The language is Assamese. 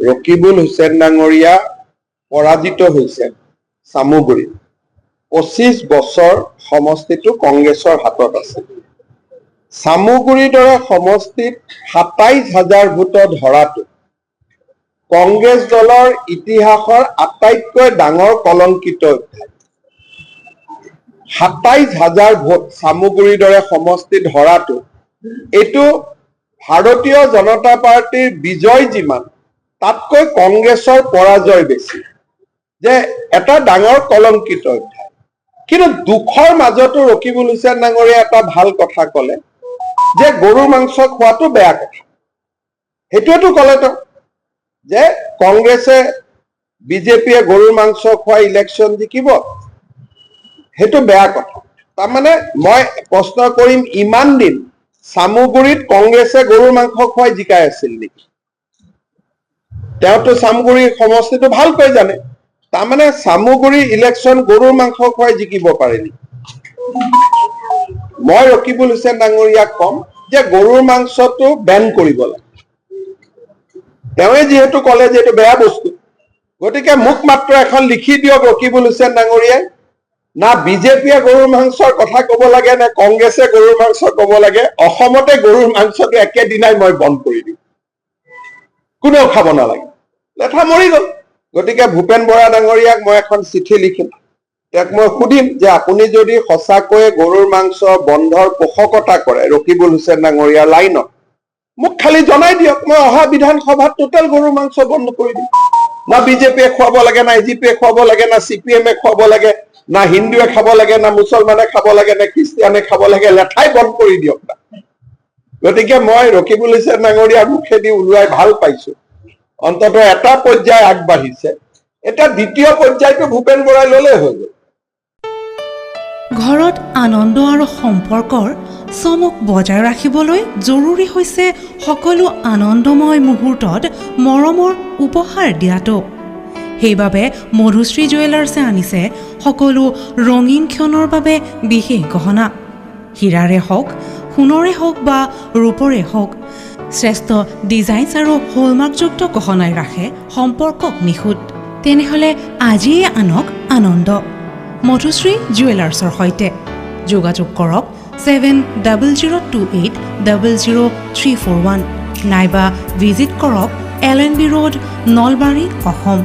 ৰকিবুল হুছেইন ডাঙৰীয়া পৰাজিত হৈছে চামুগুৰিত। 25 বছৰ সমষ্টিটো কংগ্ৰেছৰ হাতত আছে। চামুগুৰিৰ দৰে সমষ্টিত 27,000 ভোটত হৰাটো কংগ্ৰেছ দলৰ ইতিহাসৰ আটাইতকৈ ডাঙৰ কলংকিত অধ্যায়। 27,000 ভোট চামুগুৰিৰ দৰে সমষ্টিত হৰাটো এইটো ভাৰতীয় জনতা পাৰ্টিৰ বিজয় যিমান তাতকৈ কংগ্ৰেছৰ পৰাজয় বেছি, যে এটা ডাঙৰ কলংকিত অধ্যায়। কিন্তু দুখৰ মাজতো ৰকিবুল হুছেইন ডাঙৰীয়া এটা ভাল কথা ক'লে যে গৰুৰ মাংস খোৱাটো বেয়া কথা। সেইটোৱেতো ক'লে তেওঁ যে কংগ্ৰেছে বিজেপিয়ে গৰুৰ মাংস খুৱাই ইলেকশ্যন জিকিব, সেইটো বেয়া কথা। তাৰমানে মই প্ৰশ্ন কৰিম, ইমান দিন চামুগুৰিত কংগ্ৰেছে গৰুৰ মাংস খুৱাই জিকাই আছিল নেকি? তেওঁতো চামুগুৰিৰ সমষ্টিটো ভালকৈ জানে। তাৰমানে চামুগুৰি ইলেকশ্যন গৰুৰ মাংস খুৱাই জিকিব পাৰে নেকি? মই ৰকিবুল হুছেইন ডাঙৰীয়াক কম যে গৰুৰ মাংসটো বেন কৰিব লাগে। তেওঁৱে যিহেতু ক'লে যে এইটো বেয়া বস্তু, গতিকে মোক মাত্ৰ এখন লিখি দিয়ক ৰকিবুল হুছেইন ডাঙৰীয়াই, না বিজেপিয়ে গৰুৰ মাংসৰ কথা ক'ব লাগে নে কংগ্ৰেছে গৰুৰ মাংস ক'ব লাগে, অসমতে গৰুৰ মাংসটো একেদিনাই মই বন্ধ কৰি দিম, কোনেও খাব নালাগে, লেঠা মৰি গ'ল। গতিকে ভূপেন বৰা ডাঙৰীয়াক মই এখন চিঠি লিখিম, তেওঁক মই সুধিম যে আপুনি যদি সঁচাকৈয়ে গৰুৰ মাংস বন্ধৰ পোষকতা কৰে ৰকিবুল হুছেইন ডাঙৰীয়াৰ লাইনত, মোক খালি জনাই দিয়ক, মই অহা বিধানসভাত টোটেল গৰুৰ মাংস বন্ধ কৰি দিম। না বিজেপিয়ে খুৱাব লাগে, না এজিপিয়ে খুৱাব লাগে, না CPM খুৱাব লাগে, না হিন্দুৱে খাব লাগে, না মুছলমানে খাব লাগে, না খ্ৰীষ্টিয়ানে খাব লাগে, লেঠাই বন্ধ কৰি দিয়ক না। গতিকে মই ৰকিবুল হুছেইন ডাঙৰীয়াৰ মুখেদি ওলোৱাই ভাল পাইছো, অন্ততঃ এটা পৰ্যায় আগবাঢ়িছে। এটা দ্বিতীয় পৰ্যায়টো ভূপেন বৰাই ল'লেই হৈ গ'ল। ঘৰত আনন্দ আৰু সম্পৰ্কৰ চমক বজাই ৰাখিবলৈ জৰুৰী হৈছে সকলো আনন্দময় মুহূৰ্তত মৰমৰ উপহাৰ দিয়াটো। সেইবাবে মধুশ্ৰী জুৱেলাৰ্ছে আনিছে সকলো ৰঙীন ক্ষণৰ বাবে বিশেষ গহনা। হীৰাৰে হওক, সোণৰে হওক বা ৰূপৰে হওক, শ্ৰেষ্ঠ ডিজাইনছ আৰু হলমাৰ্কযুক্ত গহনাই ৰাখে সম্পৰ্কক নিখুঁত। তেনেহ'লে আজিয়ে আনক আনন্দ মধুশ্ৰী জুৱেলাৰ্ছৰ সৈতে। যোগাযোগ কৰক 7002800341 নাইবা ভিজিট কৰক LNB ৰোড, নলবাৰী, অসম।